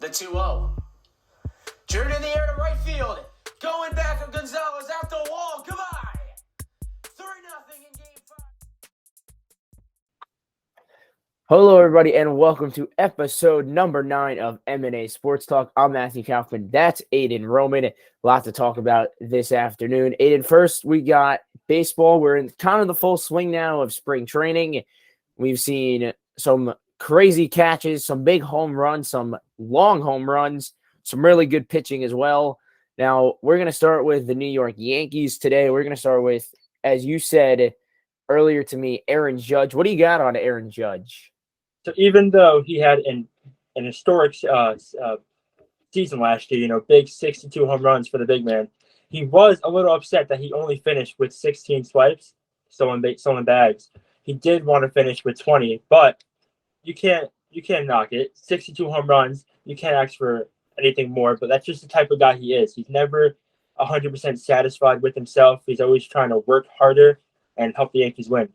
the 2-0. Turned in the air to right field. Going back of Gonzalez out the wall. Goodbye. 3-0 in game 5. Hello, everybody, and welcome to episode number 9 of M&A Sports Talk. I'm Matthew Kaufman. That's Aiden Roman. A lot to talk about this afternoon. Aiden, first, we got baseball. We're in kind of the full swing now of spring training. We've seen some crazy catches, some big home runs, some long home runs, some really good pitching as well. Now, we're going to start with the New York Yankees today. We're going to start with, as you said earlier to me, Aaron Judge. What do you got on Aaron Judge? So even though he had an historic season last year, big 62 home runs for the big man, he was a little upset that he only finished with 16 swipes, stolen bags. He did want to finish with 20, but you can't knock it. 62 home runs, you can't ask for anything more, but that's just the type of guy he is. He's never 100% satisfied with himself. He's always trying to work harder and help the Yankees win.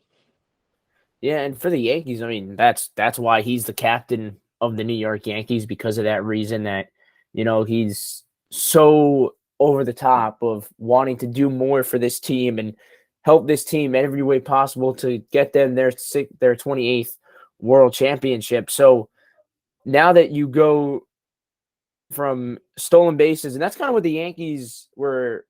Yeah, and for the Yankees, I mean, that's why he's the captain of the New York Yankees, because of that reason that, he's so over the top of wanting to do more for this team and help this team every way possible to get them their 28th World Championship. So now that you go from stolen bases, and that's kind of what the Yankees were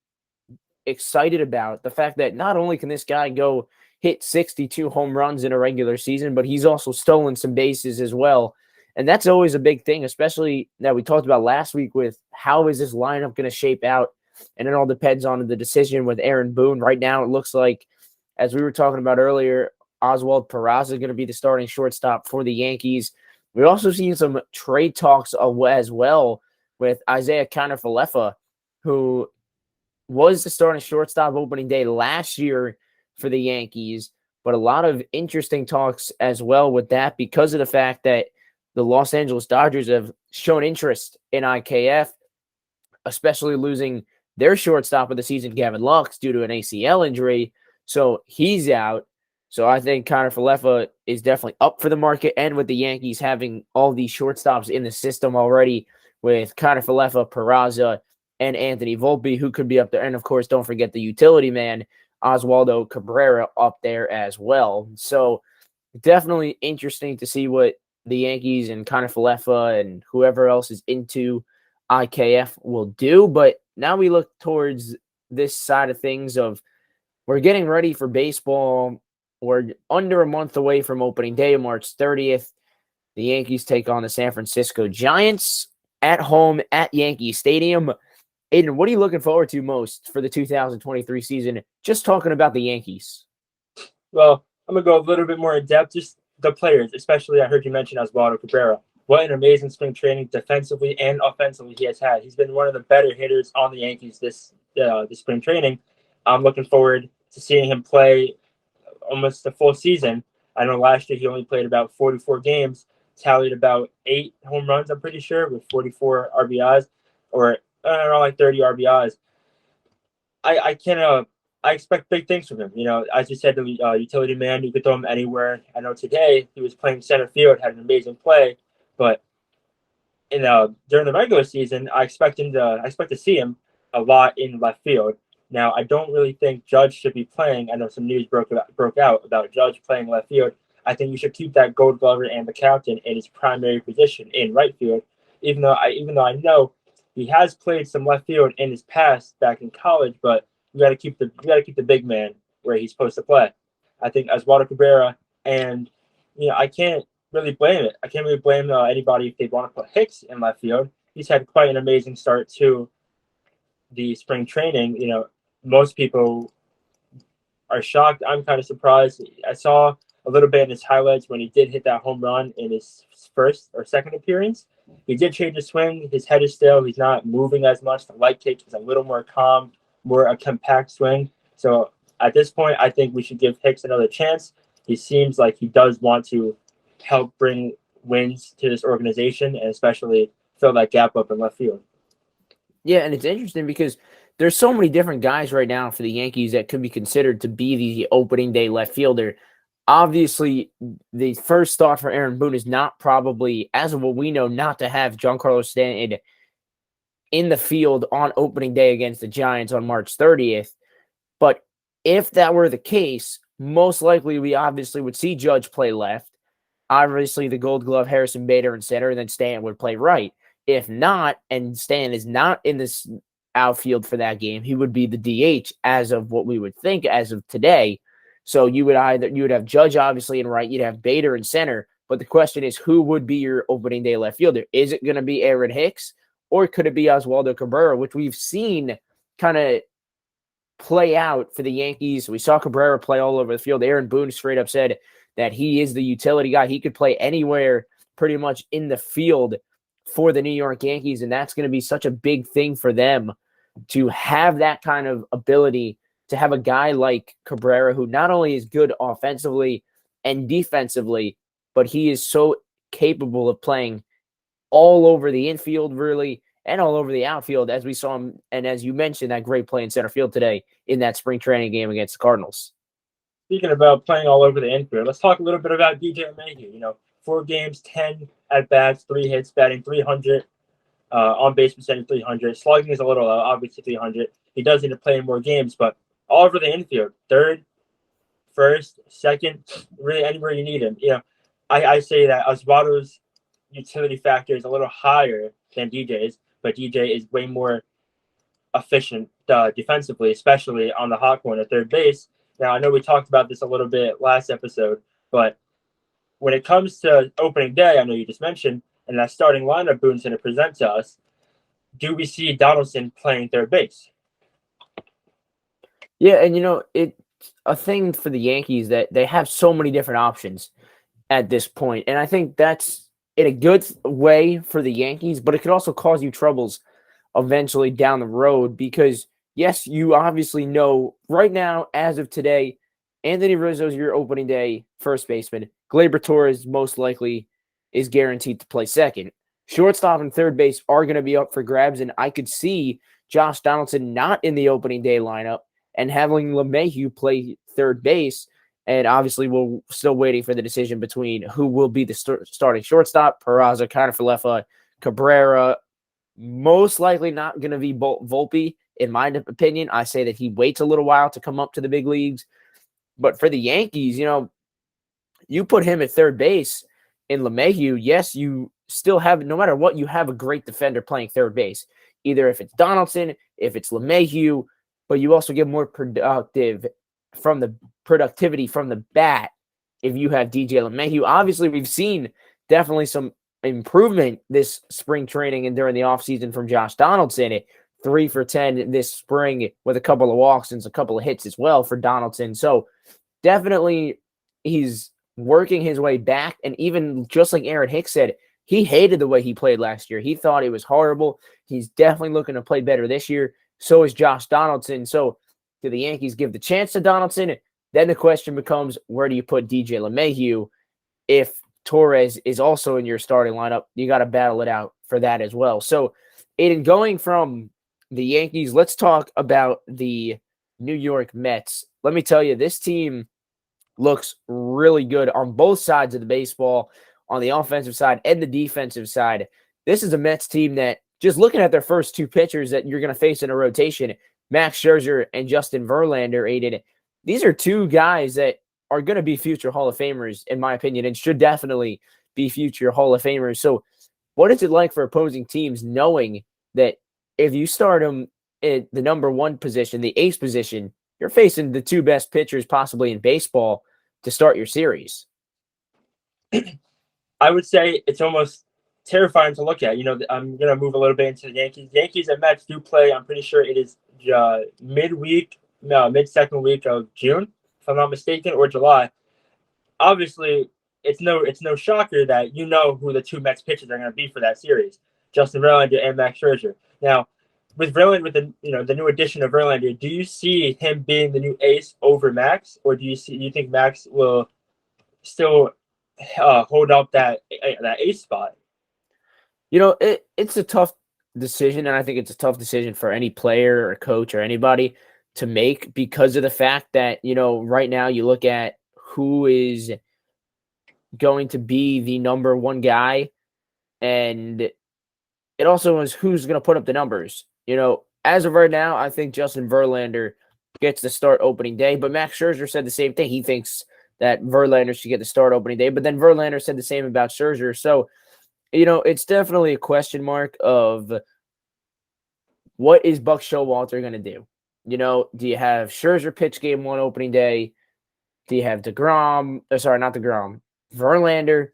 excited about, the fact that not only can this guy go hit 62 home runs in a regular season, but he's also stolen some bases as well. And that's always a big thing, especially that we talked about last week with how is this lineup going to shape out. And it all depends on the decision with Aaron Boone. Right now, it looks like, as we were talking about earlier, Oswald Peraza is going to be the starting shortstop for the Yankees. We've also seen some trade talks as well with Isaiah Kiner-Falefa, who was the starting shortstop opening day last year for the Yankees, but a lot of interesting talks as well with that because of the fact that the Los Angeles Dodgers have shown interest in IKF, especially losing their shortstop of the season, Gavin Lux, due to an ACL injury. So he's out. So I think Kiner-Falefa is definitely up for the market, and with the Yankees having all these shortstops in the system already with Kiner-Falefa, Peraza, and Anthony Volpe, who could be up there. And, of course, don't forget the utility man, Oswaldo Cabrera, up there as well. So definitely interesting to see what the Yankees and Kiner-Falefa and whoever else is into IKF will do. But now we look towards this side of things of we're getting ready for baseball. We're under a month away from opening day, March 30th. The Yankees take on the San Francisco Giants at home at Yankee Stadium. Aiden, what are you looking forward to most for the 2023 season? Just talking about the Yankees. Well, I'm going to go a little bit more in depth. Just the players, especially I heard you mention Oswaldo Cabrera. What an amazing spring training defensively and offensively he has had. He's been one of the better hitters on the Yankees this spring training. I'm looking forward to seeing him play almost the full season. I know last year he only played about 44 games, tallied about 8 home runs, I'm pretty sure, with 44 RBIs, or around like 30 RBIs. I expect big things from him. As you said, the utility man, you could throw him anywhere. I know today he was playing center field, had an amazing play, but during the regular season, I expect to see him a lot in left field. Now, I don't really think Judge should be playing. I know some news broke out about Judge playing left field. I think you should keep that Gold Glover and the captain in his primary position in right field, even though I know he has played some left field in his past back in college, but we got to keep the big man where he's supposed to play. I think Oswaldo Cabrera, and I can't really blame it. I can't really blame anybody if they want to put Hicks in left field. He's had quite an amazing start to the spring training. Most people are shocked. I'm kind of surprised. I saw a little bit in his highlights when he did hit that home run in his first or second appearance. He did change his swing. His head is still. He's not moving as much. The light kick is a little more calm, more a compact swing. So at this point, I think we should give Hicks another chance. He seems like he does want to help bring wins to this organization and especially fill that gap up in left field. Yeah, and it's interesting because there's so many different guys right now for the Yankees that could be considered to be the opening day left fielder. obviously the first thought for Aaron Boone is not probably, as of what we know, not to have Giancarlo Stanton in the field on opening day against the Giants on March 30th. But if that were the case, most likely we obviously would see Judge play left. Obviously, the Gold Glove, Harrison Bader in center, and then Stanton would play right. If not, and Stanton is not in this outfield for that game, he would be the DH as of what we would think as of today. So you would have Judge obviously in right, you'd have Bader in center. But the question is, who would be your opening day left fielder? Is it going to be Aaron Hicks, or could it be Oswaldo Cabrera, which we've seen kind of play out for the Yankees? We saw Cabrera play all over the field. Aaron Boone straight up said that he is the utility guy. He could play anywhere pretty much in the field for the New York Yankees, and that's going to be such a big thing for them to have that kind of ability, to have a guy like Cabrera who not only is good offensively and defensively, but he is so capable of playing all over the infield, really, and all over the outfield, as we saw him, and as you mentioned, that great play in center field today in that spring training game against the Cardinals. Speaking about playing all over the infield, let's talk a little bit about DJ LeMahieu. 4 games, 10 at-bats, 3 hits, batting 300, on-base percentage 300. Slugging is a little low, obviously 300. He does need to play in more games, but all over the infield, third, first, second, really anywhere you need him. I say that Osvaldo's utility factor is a little higher than DJ's, but DJ is way more efficient defensively, especially on the hot corner, third base. Now, I know we talked about this a little bit last episode, but when it comes to opening day, I know you just mentioned, and that starting lineup Boone's going to present to us, do we see Donaldson playing third base? Yeah, and it's a thing for the Yankees that they have so many different options at this point, and I think that's in a good way for the Yankees, but it could also cause you troubles eventually down the road because, yes, you obviously know right now, as of today, Anthony Rizzo is your opening day first baseman. Gleyber Torres most likely is guaranteed to play second. Shortstop and third base are going to be up for grabs, and I could see Josh Donaldson not in the opening day lineup and having LeMahieu play third base. And obviously, we're still waiting for the decision between who will be the starting shortstop. Peraza, Kiner-Falefa, Cabrera. Most likely not going to be Volpe, in my opinion. I say that he waits a little while to come up to the big leagues. But for the Yankees, you put him at third base in LeMahieu, yes, you still have, no matter what, you have a great defender playing third base. Either if it's Donaldson, if it's LeMahieu, but you also get more productivity from the bat if you have DJ LeMahieu. Obviously, we've seen definitely some improvement this spring training and during the offseason from Josh Donaldson at 3 for 10 this spring with a couple of walks and a couple of hits as well for Donaldson. So definitely he's working his way back. And even just like Aaron Hicks said, he hated the way he played last year. He thought it was horrible. He's definitely looking to play better this year. So is Josh Donaldson. So do the Yankees give the chance to Donaldson? Then the question becomes, where do you put DJ LeMahieu? If Torres is also in your starting lineup, you got to battle it out for that as well. So, Aiden, going from the Yankees, let's talk about the New York Mets. Let me tell you, this team looks really good on both sides of the baseball, on the offensive side and the defensive side. This is a Mets team that, just looking at their first 2 pitchers that you're going to face in a rotation, Max Scherzer and Justin Verlander, Aiden, these are 2 guys that are going to be future Hall of Famers, in my opinion, and should definitely be future Hall of Famers. So what is it like for opposing teams knowing that if you start them at the number 1 position, the ace position, you're facing the 2 best pitchers possibly in baseball to start your series? I would say it's almost terrifying to look at. I'm going to move a little bit into the Yankees. Yankees and Mets do play, I'm pretty sure it is mid-second week of June, if I'm not mistaken, or July. Obviously, it's no shocker that who the 2 Mets pitchers are going to be for that series, Justin Verlander and Max Scherzer. Now, with Verlander, with the new addition of Verlander, do you see him being the new ace over Max, or do you think Max will still hold up that ace spot? It's a tough decision, and I think it's a tough decision for any player or coach or anybody to make because of the fact that, right now you look at who is going to be the number one guy, and it also is who's going to put up the numbers. As of right now, I think Justin Verlander gets the start opening day, but Max Scherzer said the same thing. He thinks that Verlander should get the start opening day, but then Verlander said the same about Scherzer. So, it's definitely a question mark of what is Buck Showalter going to do? Do you have Scherzer pitch game one opening day? Do you have not DeGrom, Verlander?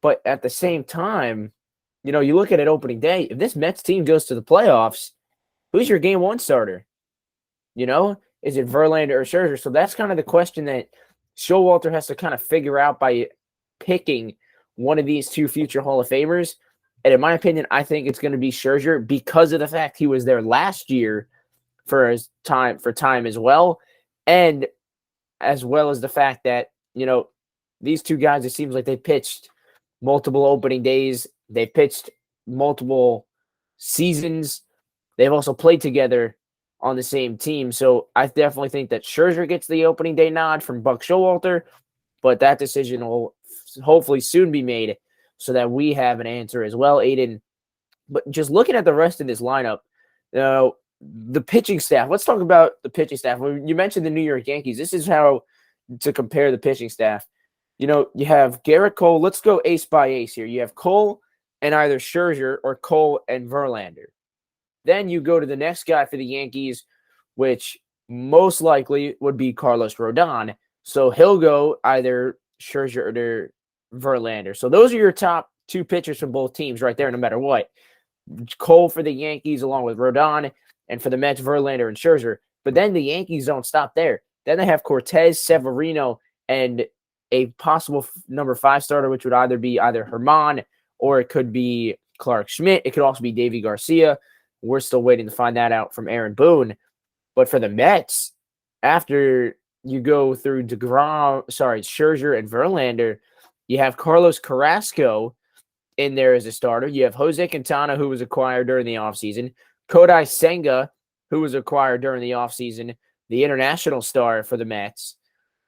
But at the same time, you look at it opening day, if this Mets team goes to the playoffs, who's your game one starter? Is it Verlander or Scherzer? So that's kind of the question that Showalter has to kind of figure out by picking one of these two future Hall of Famers. And in my opinion, I think it's going to be Scherzer because of the fact he was there last year for time as well. And as well as the fact that, these two guys, it seems like they pitched multiple opening days. They pitched multiple seasons. They've also played together on the same team. So I definitely think that Scherzer gets the opening day nod from Buck Showalter, but that decision will hopefully soon be made so that we have an answer as well, Aiden. But just looking at the rest of this lineup, the pitching staff. Let's talk about the pitching staff. When you mentioned the New York Yankees, this is how to compare the pitching staff. You have Garrett Cole. Let's go ace by ace here. You have Cole and either Scherzer or Cole and Verlander. Then you go to the next guy for the Yankees, which most likely would be Carlos Rodon. So he'll go either Scherzer or Verlander. So those are your top two pitchers from both teams right there, no matter what. Cole for the Yankees along with Rodon, and for the Mets, Verlander and Scherzer. But then the Yankees don't stop there. Then they have Cortez, Severino, and a possible number 5 starter, which would either be Herman or it could be Clark Schmidt. It could also be Davy Garcia. We're still waiting to find that out from Aaron Boone. But for the Mets, after you go through Scherzer and Verlander, you have Carlos Carrasco in there as a starter. You have Jose Quintana, who was acquired during the offseason. Kodai Senga, who was acquired during the offseason, the international star for the Mets.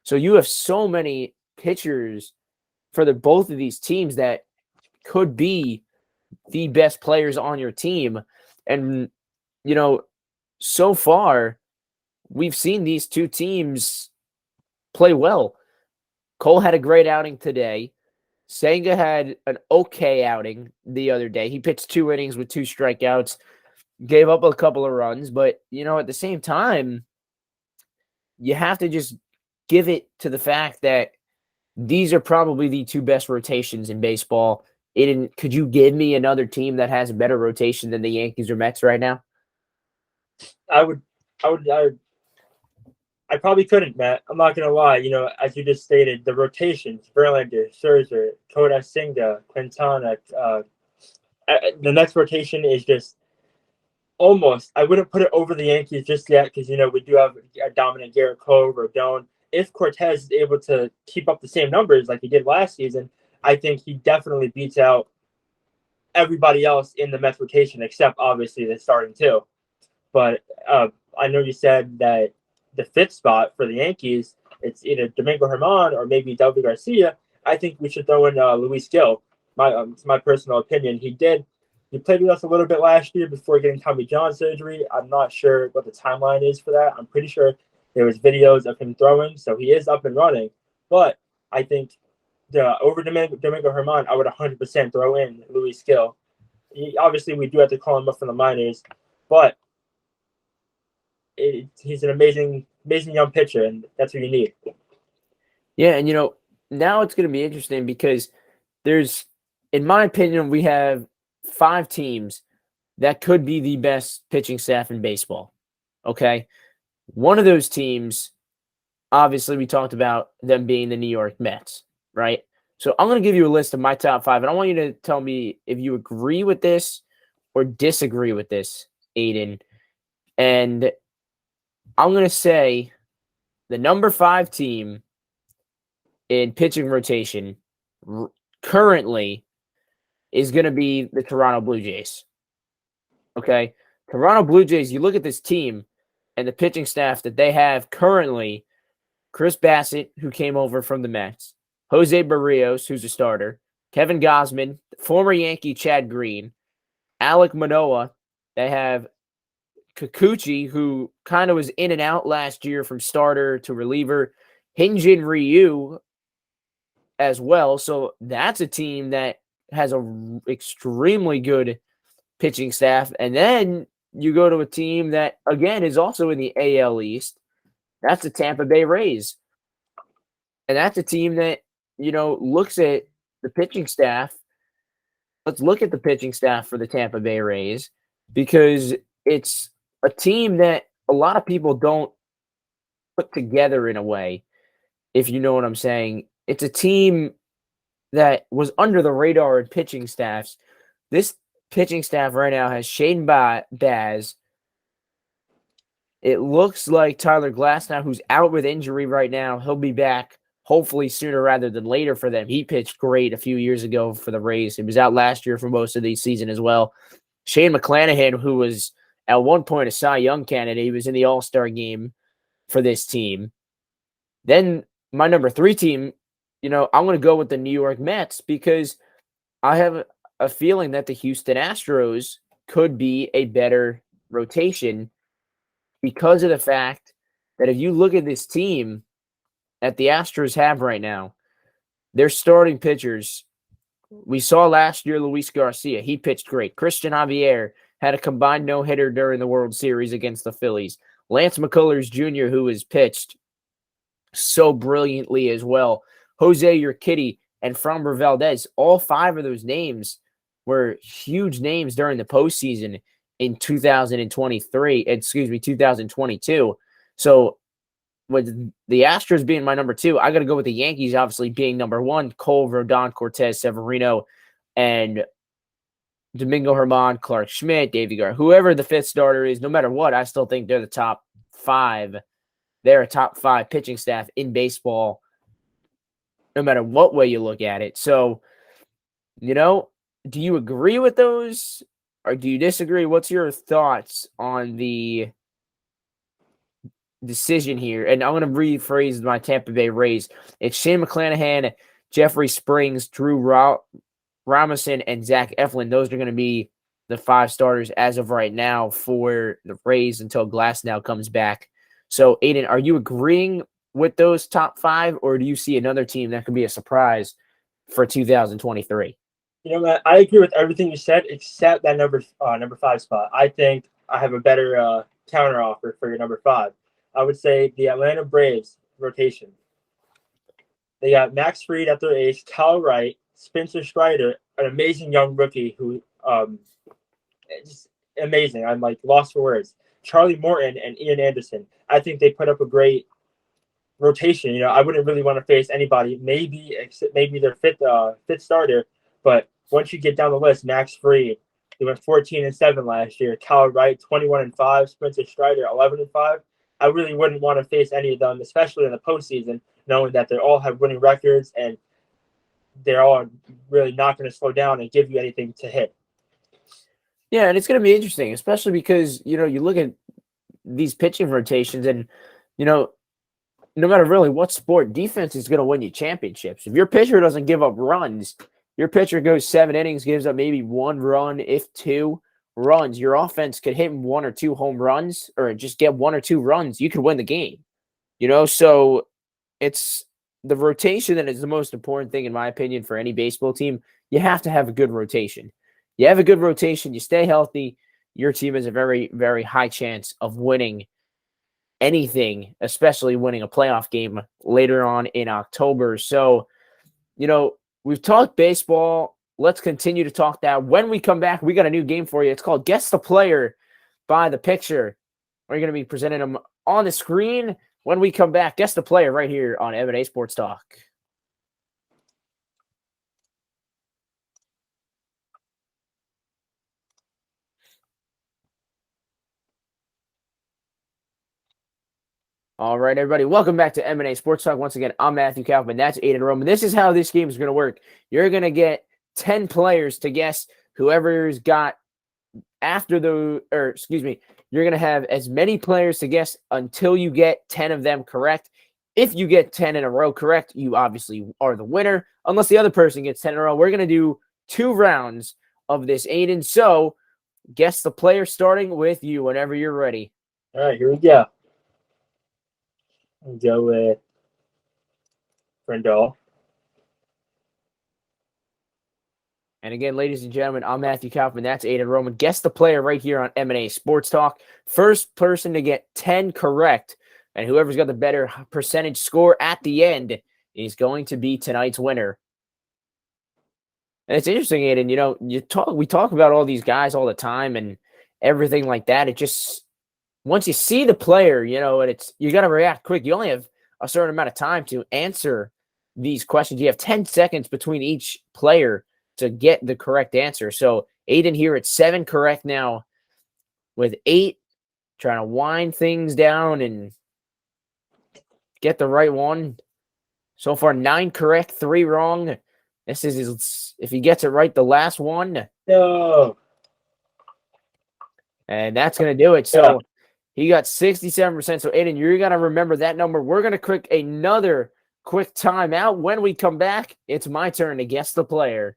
So you have so many pitchers for both of these teams that could be the best players on your team. And, so far, we've seen these two teams play well. Cole had a great outing today. Senga had an okay outing the other day. He pitched 2 innings with 2 strikeouts, gave up a couple of runs. But, at the same time, you have to just give it to the fact that these are probably the 2 best rotations in baseball. Could you give me another team that has a better rotation than the Yankees or Mets right now? I probably couldn't, Matt. I'm not gonna lie. As you just stated, the rotations: Verlander, Scherzer, Kodai Senga, Quintana. The next rotation is just almost. I wouldn't put it over the Yankees just yet because we do have a dominant Garrett Cole, Rodon. If Cortez is able to keep up the same numbers like he did last season, I think he definitely beats out everybody else in the Mets rotation, except obviously the starting 2. But I know you said that the 5th spot for the Yankees, it's either Domingo Germán or maybe Davy Garcia. I think we should throw in Luis Gil. It's my personal opinion. He played with us a little bit last year before getting Tommy John surgery. I'm not sure what the timeline is for that. I'm pretty sure there was videos of him throwing, so he is up and running. But I think over Domingo Germán, I would 100% throw in Luis Gil. Obviously, we do have to call him up from the minors, but he's an amazing young pitcher, and that's what you need. Yeah, and now it's going to be interesting because in my opinion, we have 5 teams that could be the best pitching staff in baseball. Okay? One of those teams, obviously, we talked about them being the New York Mets, right? So I'm going to give you a list of my top 5, and I want you to tell me if you agree with this or disagree with this, Aiden. And I'm going to say the number 5 team in pitching rotation currently is going to be the Toronto Blue Jays. Okay? Toronto Blue Jays, you look at this team and the pitching staff that they have currently, Chris Bassett, who came over from the Mets, Jose Barrios, who's a starter, Kevin Gausman, former Yankee Chad Green, Alek Manoah. They have Kikuchi, who kind of was in and out last year from starter to reliever, Hyunjin Ryu as well. So that's a team that has a extremely good pitching staff. And then you go to a team that, again, is also in the AL East. That's the Tampa Bay Rays. And that's a team that, looks at the pitching staff. Let's look at the pitching staff for the Tampa Bay Rays, because it's a team that a lot of people don't put together in a way, if you know what I'm saying. It's a team that was under the radar in pitching staffs. This pitching staff right now has Shane Baz. It looks like Tyler Glasnow, who's out with injury right now, he'll be back hopefully sooner rather than later for them. He pitched great a few years ago for the Rays. He was out last year for most of the season as well. Shane McClanahan, who was at one point a Cy Young candidate, he was in the All-Star game for this team. Then my number 3 team, I'm going to go with the New York Mets, because I have a feeling that the Houston Astros could be a better rotation, because of the fact that if you look at this team that the Astros have right now, their starting pitchers, we saw last year Luis Garcia, he pitched great. Christian Javier had a combined no-hitter during the World Series against the Phillies. Lance McCullers Jr., who has pitched so brilliantly as well. Jose Urquidy and Framber Valdez, all 5 of those names were huge names during the postseason in 2022. So with the Astros being my number 2, I got to go with the Yankees obviously being number 1. Cole, Rodon, Cortez, Severino, and Domingo Germán, Clark Schmidt, Davey Garcia, whoever the 5th starter is, no matter what, I still think they're the top 5. They're a top 5 pitching staff in baseball, no matter what way you look at it. So, do you agree with those or do you disagree? What's your thoughts on the decision here? And I'm going to rephrase my Tampa Bay Rays. It's Shane McClanahan, Jeffrey Springs, Drew Robinson, and Zach Eflin. Those are going to be the 5 starters as of right now for the Rays until Glasnow comes back. So, Aiden, are you agreeing with those top 5, or do you see another team that could be a surprise for 2023? Matt, I agree with everything you said except that number 5 spot. I think I have a better counter offer for your number 5. I would say the Atlanta Braves rotation. They got Max Fried at their ace, Kyle Wright, Spencer Strider, an amazing young rookie who just amazing. I'm lost for words. Charlie Morton and Ian Anderson. I think they put up a great rotation. I wouldn't really want to face anybody, maybe their fifth starter, but once you get down the list, Max Fried, they went 14-7 last year. Kyle Wright, 21-5. Spencer Strider, 11-5. I really wouldn't want to face any of them, especially in the postseason, knowing that they all have winning records and they're all really not going to slow down and give you anything to hit. Yeah, and it's going to be interesting, especially because, you look at these pitching rotations and, no matter really what sport, defense is going to win you championships. If your pitcher doesn't give up runs, your pitcher goes 7 innings, gives up maybe 1 run, if 2 runs, your offense could hit 1 or 2 home runs or just get 1 or 2 runs. You could win the game, so it's the rotation that is the most important thing, in my opinion, for any baseball team. You have to have a good rotation. You have a good rotation, you stay healthy, your team has a very, very high chance of winning anything, especially winning a playoff game later on in October. So, we've talked baseball. Let's continue to talk that. When we come back, we got a new game for you. It's called Guess the Player by the Picture. We're going to be presenting them on the screen. When we come back, Guess the Player right here on M&A Sports Talk. All right, everybody. Welcome back to M&A Sports Talk. Once again, I'm Matthew Kaufman. That's Aiden Roman. This is how this game is going to work. You're going to get 10 players to guess whoever's got after you're going to have as many players to guess until you get 10 of them correct. If you get 10 in a row correct, you obviously are the winner. Unless the other person gets 10 in a row, we're going to do 2 rounds of this, Aiden. So guess the player, starting with you whenever you're ready. All right, here we go. We'll go with Brindle. And again, ladies and gentlemen, I'm Matthew Kaufman. That's Aiden Roman. Guess the player right here on M&A Sports Talk. First person to get 10 correct, and whoever's got the better percentage score at the end is going to be tonight's winner. And it's interesting, Aiden, you know, we talk about all these guys all the time and everything like that. It just, once you see the player, you know, and you got to react quick. You only have a certain amount of time to answer these questions. You have 10 seconds between each player to get the correct answer. So Aiden here at 7 correct now, with 8 trying to wind things down and get the right one. So far 9 correct, 3 wrong. This is, if he gets it right, the last one. No. And that's going to do it. So he got 67%. So Aiden, you're going to remember that number. We're going to click another quick timeout. When we come back, it's my turn to guess the player.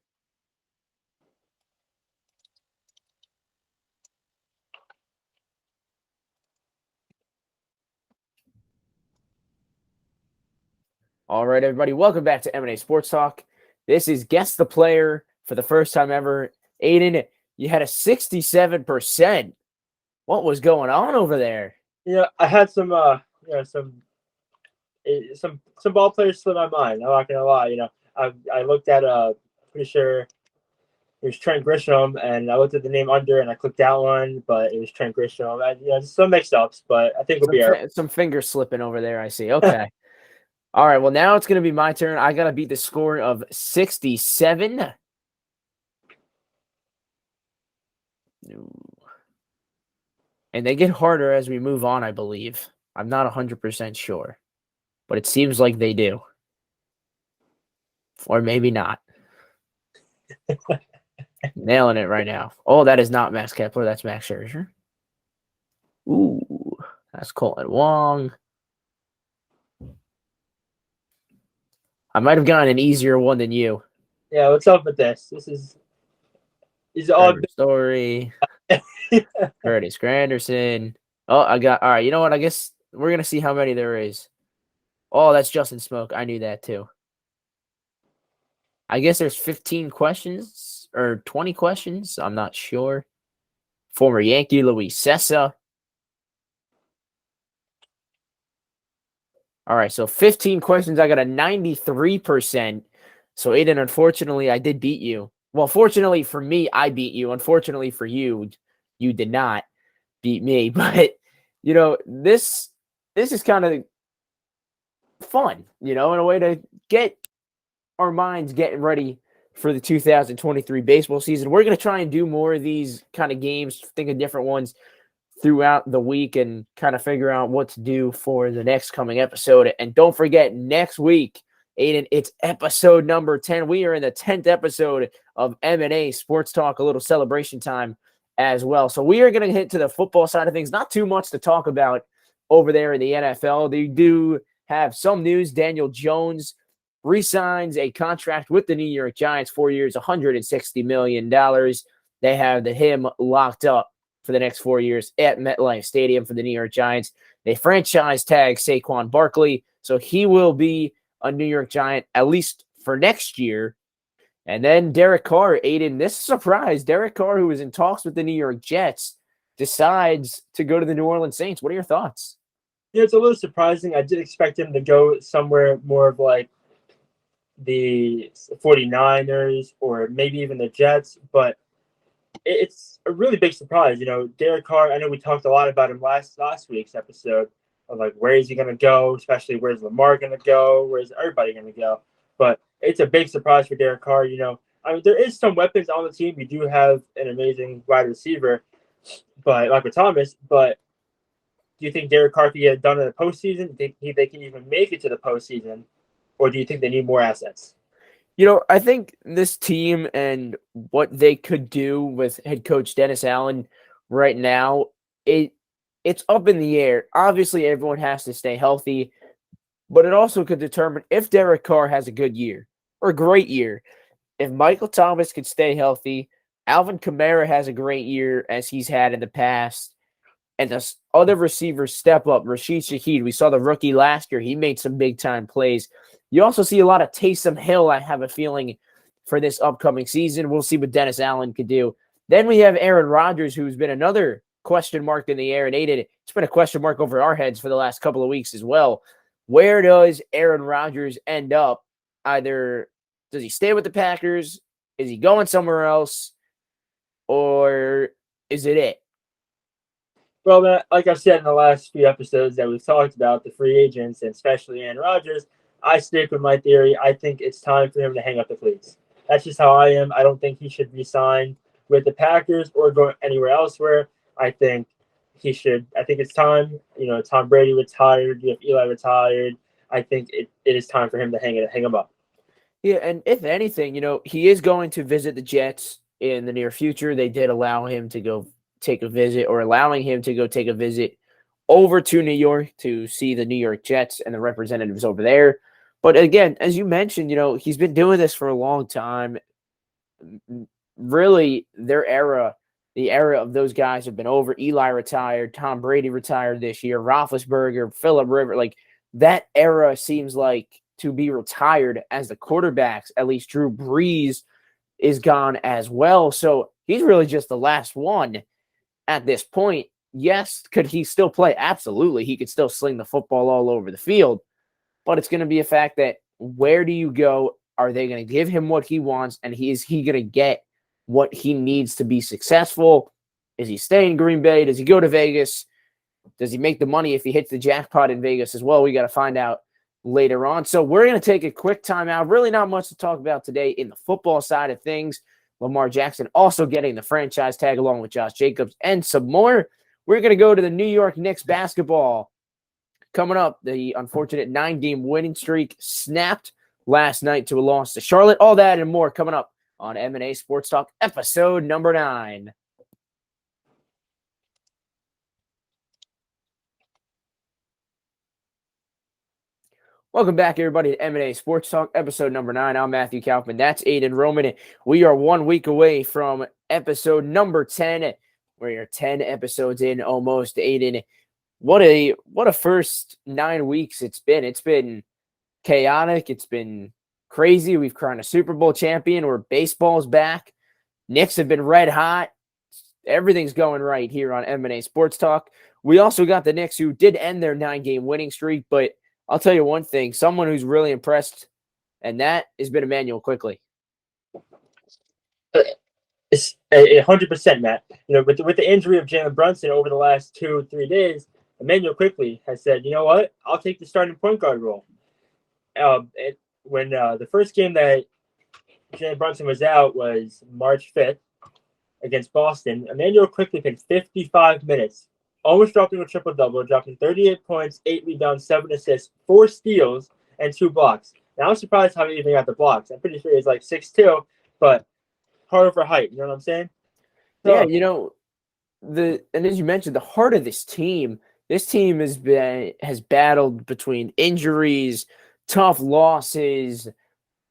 All right, everybody, welcome back to M&A Sports Talk. This is Guess the Player for the first time ever. Aiden, you had a 67%. What was going on over there? Yeah, I had some ball players slip my mind. I'm not gonna lie. You know, I looked at pretty sure it was Trent Grisham, and I looked at the name under, and I clicked that one, but it was Trent Grisham. Some mixed ups, but I think we'll be all right. Some finger slipping over there, I see. Okay. All right, well, now it's going to be my turn. I got to beat the score of 67. And they get harder as we move on, I believe. I'm not 100% sure, but it seems like they do. Or maybe not. Nailing it right now. Oh, that is not Max Kepler. That's Max Scherzer. Ooh, that's Colin Wong. I might have gotten an easier one than you. Yeah, what's up with this? This is all Story. Curtis Granderson. Oh, all right. You know what? I guess we're gonna see how many there is. Oh, that's Justin Smoke. I knew that too. I guess there's 15 questions or 20 questions. I'm not sure. Former Yankee Luis Sessa. All right, so 15 questions. I got a 93%. So, Aiden, unfortunately, I did beat you. Well, fortunately for me, I beat you. Unfortunately for you, you did not beat me. But, you know, this is kind of fun, you know, in a way to get our minds getting ready for the 2023 baseball season. We're going to try and do more of these kind of games, think of different ones throughout the week and kind of figure out what to do for the next coming episode. And don't forget, next week, Aiden, it's episode number 10. We are in the 10th episode of M&A Sports Talk, a little celebration time as well. So we are going to hit to the football side of things. Not too much to talk about over there in the NFL. They do have some news. Daniel Jones re-signs a contract with the New York Giants, 4 years, $160 million. They have him locked up for the next 4 years at MetLife Stadium for the New York Giants. They franchise tag Saquon Barkley, so he will be a New York Giant at least for next year. And then Derek Carr, Aiden, this surprise, Derek Carr, who was in talks with the New York Jets, decides to go to the New Orleans Saints. What are your thoughts? Yeah, it's a little surprising. I did expect him to go somewhere more of like the 49ers or maybe even the Jets, but it's a really big surprise. You know, Derek Carr, I know we talked a lot about him last week's episode of like, where is he going to go? Especially where's Lamar going to go? Where's everybody going to go? But it's a big surprise for Derek Carr. You know, I mean, there is some weapons on the team. We do have an amazing wide receiver, but Michael Thomas. But do you think Derek Carr can get it done in the postseason? Do you think they can even make it to the postseason? Or do you think they need more assets? You know, I think this team and what they could do with head coach Dennis Allen right now, it's up in the air. Obviously, everyone has to stay healthy. but it also could determine if Derek Carr has a good year or a great year. If Michael Thomas can stay healthy, Alvin Kamara has a great year as he's had in the past, and the other receivers step up. Rashid Shaheed, we saw the rookie last year. He made some big-time plays. You also see a lot of Taysom Hill, I have a feeling, for this upcoming season. We'll see what Dennis Allen could do. Then we have Aaron Rodgers, who's been another question mark in the air. And Aiden, it's been a question mark over our heads for the last couple of weeks as well. Where does Aaron Rodgers end up? Either does he stay with the Packers? Is he going somewhere else? Or is it? Well, Matt, like I've said in the last few episodes that we've talked about, the free agents, and especially Aaron Rodgers, I stick with my theory. I think it's time for him to hang up the cleats. That's just how I am. I don't think he should re-sign with the Packers or go anywhere elsewhere. I think he should. I think it's time. Tom Brady retired. You have Eli retired. I think it is time for him to hang him up. Yeah, and if anything, he is going to visit the Jets in the near future. They did allow him to go take a visit, or allowing him to go take a visit over to New York to see the New York Jets and the representatives over there. But again, as you mentioned, he's been doing this for a long time. Really, the era of those guys have been over. Eli retired, Tom Brady retired this year, Roethlisberger, Phillip Rivers, like that era seems like to be retired as the quarterbacks. At least Drew Brees is gone as well. So he's really just the last one at this point. Yes, could he still play? Absolutely. He could still sling the football all over the field. But it's going to be a fact that where do you go? Are they going to give him what he wants? And is he going to get what he needs to be successful? Is he staying in Green Bay? Does he go to Vegas? Does he make the money if he hits the jackpot in Vegas as well? We got to find out later on. So we're going to take a quick timeout. Really not much to talk about today in the football side of things. Lamar Jackson also getting the franchise tag along with Josh Jacobs and some more. We're going to go to the New York Knicks basketball. Coming up, the unfortunate 9-game winning streak snapped last night to a loss to Charlotte. All that and more coming up on M&A Sports Talk, episode number 9. Welcome back, everybody, to M&A Sports Talk, episode number 9. I'm Matthew Kaufman. That's Aiden Roman. We are 1 week away from episode number 10. We are 10 episodes in almost, Aiden. What a first 9 weeks it's been. It's been chaotic. It's been crazy. We've crowned a Super Bowl champion where baseball's back. Knicks have been red hot. Everything's going right here on M&A Sports Talk. We also got the Knicks, who did end their 9-game winning streak, but I'll tell you one thing, someone who's really impressed, and that has been Emmanuel Quickly. It's 100%, Matt. With the injury of Jalen Brunson over the last 2-3 days, Emmanuel Quickly has said, you know what? I'll take the starting point guard role. When the first game that Jalen Brunson was out was March 5th against Boston, Emmanuel Quickly played 55 minutes, almost dropping a triple-double, dropping 38 points, 8 rebounds, 7 assists, 4 steals, and 2 blocks. Now, I'm surprised how he even got the blocks. I'm pretty sure he's like 6'2", but harder for height. You know what I'm saying? So, yeah, and as you mentioned, the heart of this team has battled between injuries, tough losses,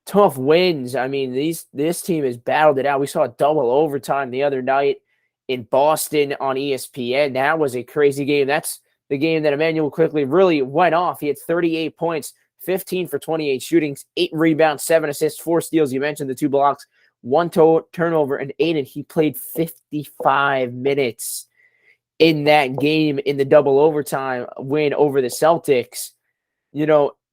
tough wins. I mean, this team has battled it out. We saw a double overtime the other night in Boston on ESPN. That was a crazy game. That's the game that Emmanuel Quickly really went off. He had 38 points, 15 for 28 shootings, 8 rebounds, 7 assists, 4 steals. You mentioned the 2 blocks, 1 turnover, and 8. And he played 55 minutes in that game in the double overtime win over the Celtics.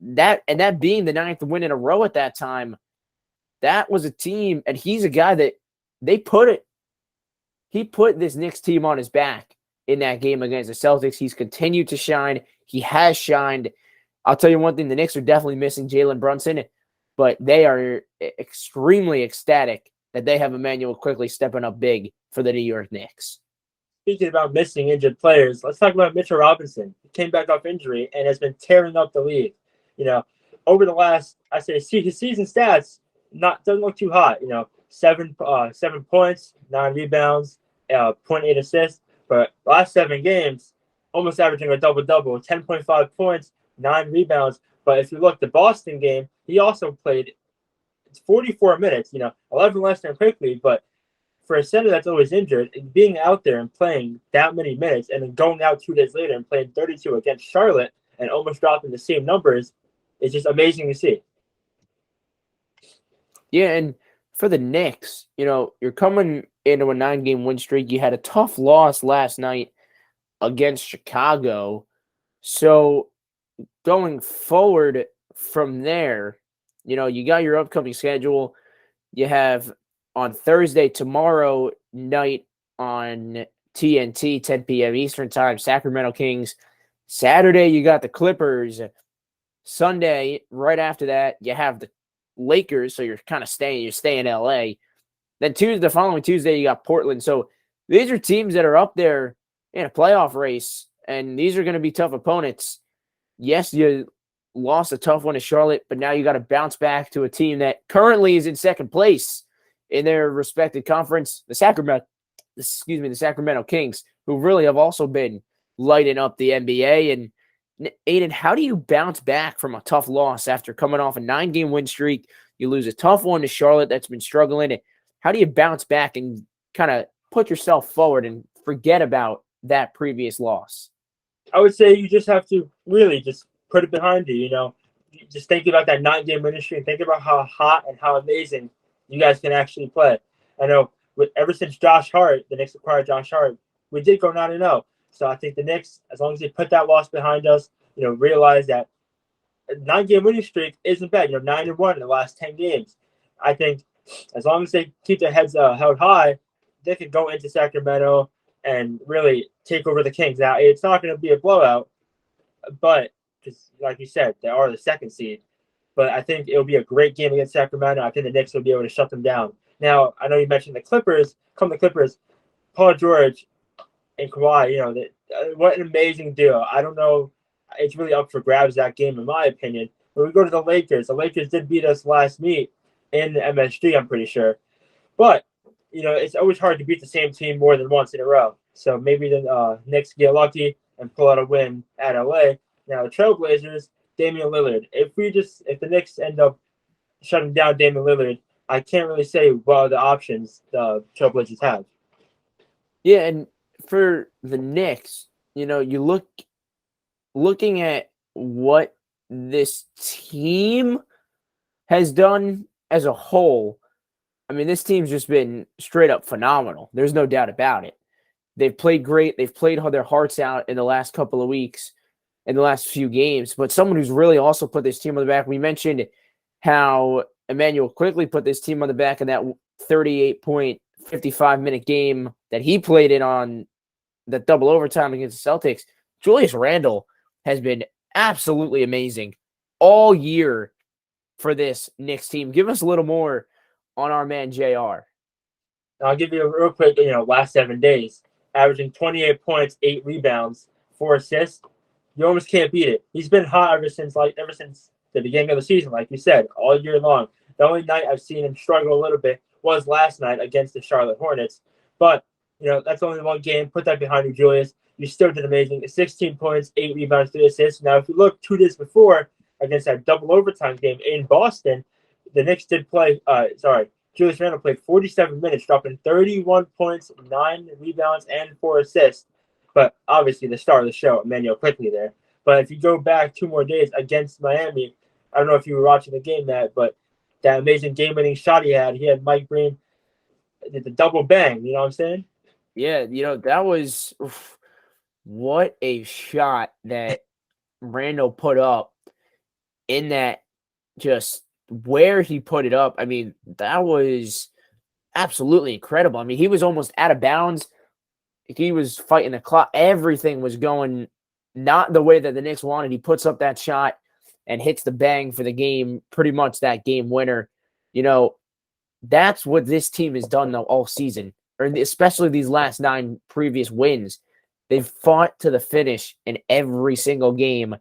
That being the 9th win in a row at that time, that was a team, and he's a guy that he put this Knicks team on his back in that game against the Celtics. He's continued to shine. He has shined. I'll tell you one thing, the Knicks are definitely missing Jalen Brunson, but they are extremely ecstatic that they have Emmanuel Quickly stepping up big for the New York Knicks. Speaking about missing injured players, let's talk about Mitchell Robinson. He came back off injury and has been tearing up the league. Over the last, his season stats doesn't look too hot. 7 points, 9 rebounds, 0.8 assists. But last 7 games, almost averaging a double-double, 10.5 points, 9 rebounds, But if you look, the Boston game, he also played 44 minutes, 11 less than quickly, but for a center that's always injured, being out there and playing that many minutes and then going out 2 days later and playing 32 against Charlotte and almost dropping the same numbers is just amazing to see. Yeah, and for the Knicks, you're coming into a 9-game win streak. You had a tough loss last night against Chicago. So going forward from there, you got your upcoming schedule. You have on Thursday, tomorrow night on TNT, 10 p.m. Eastern Time, Sacramento Kings. Saturday, you got the Clippers. Sunday, right after that, you have the Lakers, so you're staying in LA. Then the following Tuesday, you got Portland. So these are teams that are up there in a playoff race, and these are going to be tough opponents. Yes, you lost a tough one to Charlotte, but now you got to bounce back to a team that currently is in second place in their respective conference, the Sacramento Kings, who really have also been lighting up the NBA. And Aiden, how do you bounce back from a tough loss after coming off a 9-game win streak? You lose a tough one to Charlotte that's been struggling. How do you bounce back and kind of put yourself forward and forget about that previous loss? I would say you just have to really just put it behind you, Just think about that 9-game win streak and think about how hot and how amazing you guys can actually play. I know ever since Josh Hart, the Knicks acquired Josh Hart, we did go 9-0. So I think the Knicks, as long as they put that loss behind us, realize that a 9-game winning streak isn't bad. 9-1 in the last 10 games. I think as long as they keep their heads held high, they could go into Sacramento and really take over the Kings. Now, it's not going to be a blowout, but because, like you said, they are the second seed. But I think it'll be a great game against Sacramento. I think the Knicks will be able to shut them down. Now, I know you mentioned the Clippers. Paul George and Kawhi, what an amazing duo. I don't know. It's really up for grabs, that game, in my opinion. When we go to the Lakers did beat us last meet in the MSG, I'm pretty sure. But, it's always hard to beat the same team more than once in a row. So maybe the Knicks get lucky and pull out a win at LA. Now, the Trailblazers, Damian Lillard. If the Knicks end up shutting down Damian Lillard, I can't really say what the options the Trailblazers have. Yeah, and for the Knicks, you looking at what this team has done as a whole. I mean, this team's just been straight up phenomenal. There's no doubt about it. They've played great. They've played their hearts out in the last couple of weeks, in the last few games. But someone who's really also put this team on the back, we mentioned how Emmanuel quickly put this team on the back in that 38-point, 55-minute game that he played in on the double overtime against the Celtics. Julius Randle has been absolutely amazing all year for this Knicks team. Give us a little more on our man JR. I'll give you a real quick, last 7 days, averaging 28 points, 8 rebounds, 4 assists. You almost can't beat it. He's been hot ever since the beginning of the season, like you said, all year long. The only night I've seen him struggle a little bit was last night against the Charlotte Hornets. But, that's only one game. Put that behind you, Julius. You still did amazing. 16 points, 8 rebounds, 3 assists. Now, if you look 2 days before against that double overtime game in Boston, the Knicks did play, Julius Randle played 47 minutes, dropping 31 points, 9 rebounds, and 4 assists. But obviously the star of the show, Emmanuel quickly there. But if you go back 2 more days against Miami, I don't know if you were watching the game, Matt, but that amazing game-winning shot he had Mike Breen did the double bang, you know what I'm saying? Yeah, that was what a shot that Randall put up in that, just where he put it up. I mean, that was absolutely incredible. I mean, he was almost out of bounds. He was fighting the clock. Everything was going not the way that the Knicks wanted. He puts up that shot and hits the bang for the game, pretty much that game winner. That's what this team has done though all season, or especially these last 9 previous wins. They've fought to the finish in every single game,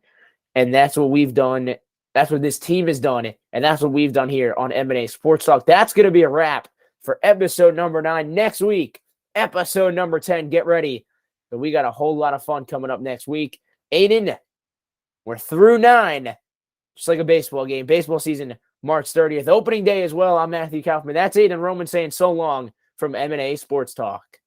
and that's what we've done. That's what this team has done, and that's what we've done here on M&A Sports Talk. That's going to be a wrap for episode number 9. Next week, episode number 10. Get ready. But we got a whole lot of fun coming up next week. Aiden, we're through 9. just like a baseball game. Baseball season, March 30th. Opening day as well. I'm Matthew Kaufman. That's Aiden Roman saying so long from M&A Sports Talk.